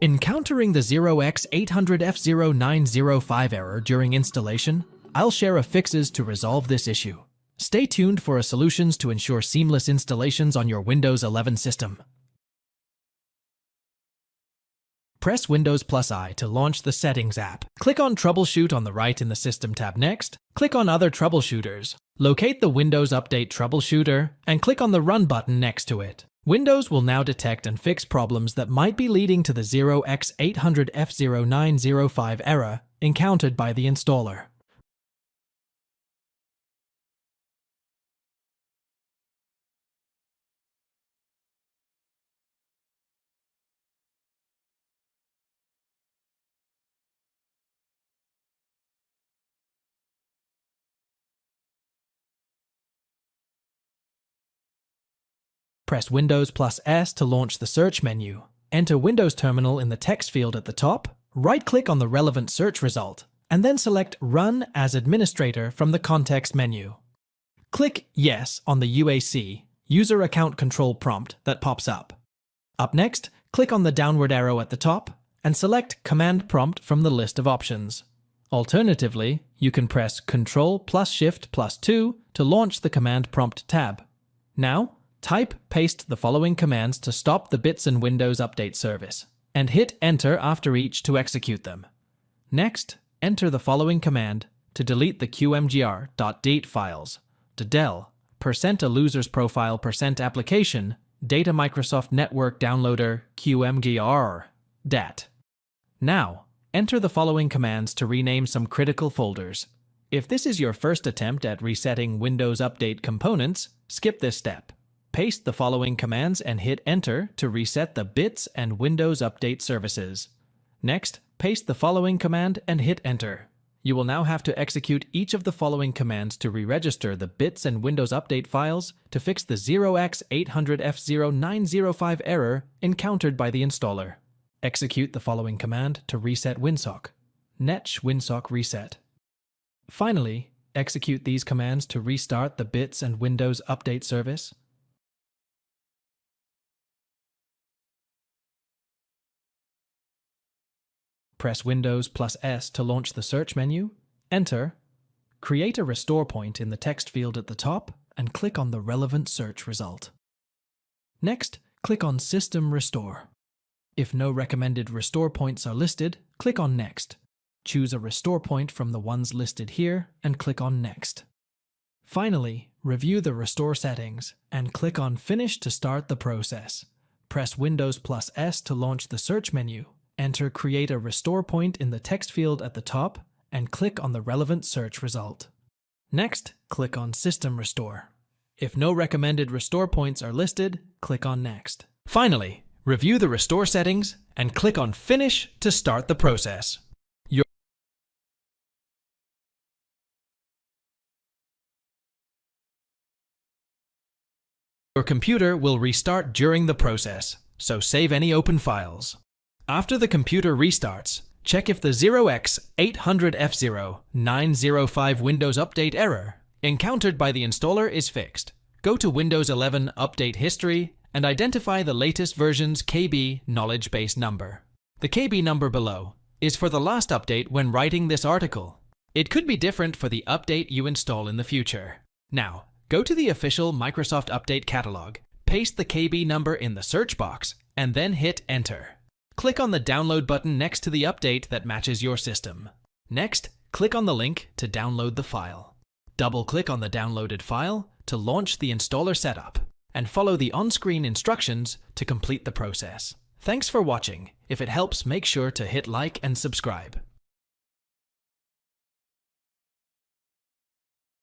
Encountering the 0x800f0905 error during installation, I'll share a fixes to resolve this issue. Stay tuned for solutions to ensure seamless installations on your Windows 11 system. Press Windows +I to launch the Settings app. Click on Troubleshoot on the right in the System tab. Next, click on Other Troubleshooters. Locate the Windows Update Troubleshooter and click on the Run button next to it. Windows will now detect and fix problems that might be leading to the 0x800f0905 error encountered by the installer. Press Windows +S to launch the search menu. Enter Windows Terminal in the text field at the top, right-click on the relevant search result, and then select Run as Administrator from the context menu. Click Yes on the UAC, User Account Control prompt that pops up. Up next, click on the downward arrow at the top and select Command Prompt from the list of options. Alternatively, you can press Ctrl+Shift+2 to launch the Command Prompt tab. Now, paste the following commands to stop the bits and Windows Update service, and hit Enter after each to execute them. Next, enter the following command to delete the qmgr.date files: del, %alusersprofile %application, data Microsoft Network downloader qmgr, dat. Now, enter the following commands to rename some critical folders. If this is your first attempt at resetting Windows Update components, skip this step. Paste the following commands and hit Enter to reset the bits and Windows Update services. Next, paste the following command and hit Enter. You will now have to execute each of the following commands to re-register the bits and Windows Update files to fix the 0x800f0905 error encountered by the installer. Execute the following command to reset WinSock. netsh WinSock reset. Finally, execute these commands to restart the bits and Windows Update service. Press Windows +S to launch the search menu, enter, create a restore point in the text field at the top, and click on the relevant search result. Next, click on System Restore. If no recommended restore points are listed, click on Next. Choose a restore point from the ones listed here and click on Next. Finally, review the restore settings and click on Finish to start the process. Press Windows +S to launch the search menu. Enter Create a Restore Point in the text field at the top and click on the relevant search result. Next, click on System Restore. If no recommended restore points are listed, click on Next. Finally, review the restore settings and click on Finish to start the process. Your computer will restart during the process, so save any open files. After the computer restarts, check if the 0x800f0905 Windows Update error encountered by the installer is fixed. Go to Windows 11 Update History and identify the latest version's KB knowledge base number. The KB number below is for the last update when writing this article. It could be different for the update you install in the future. Now, go to the official Microsoft Update catalog, paste the KB number in the search box, and then hit Enter. Click on the download button next to the update that matches your system. Next, click on the link to download the file. Double-click on the downloaded file to launch the installer setup, and follow the on-screen instructions to complete the process. Thanks for watching. If it helps, make sure to hit like and subscribe.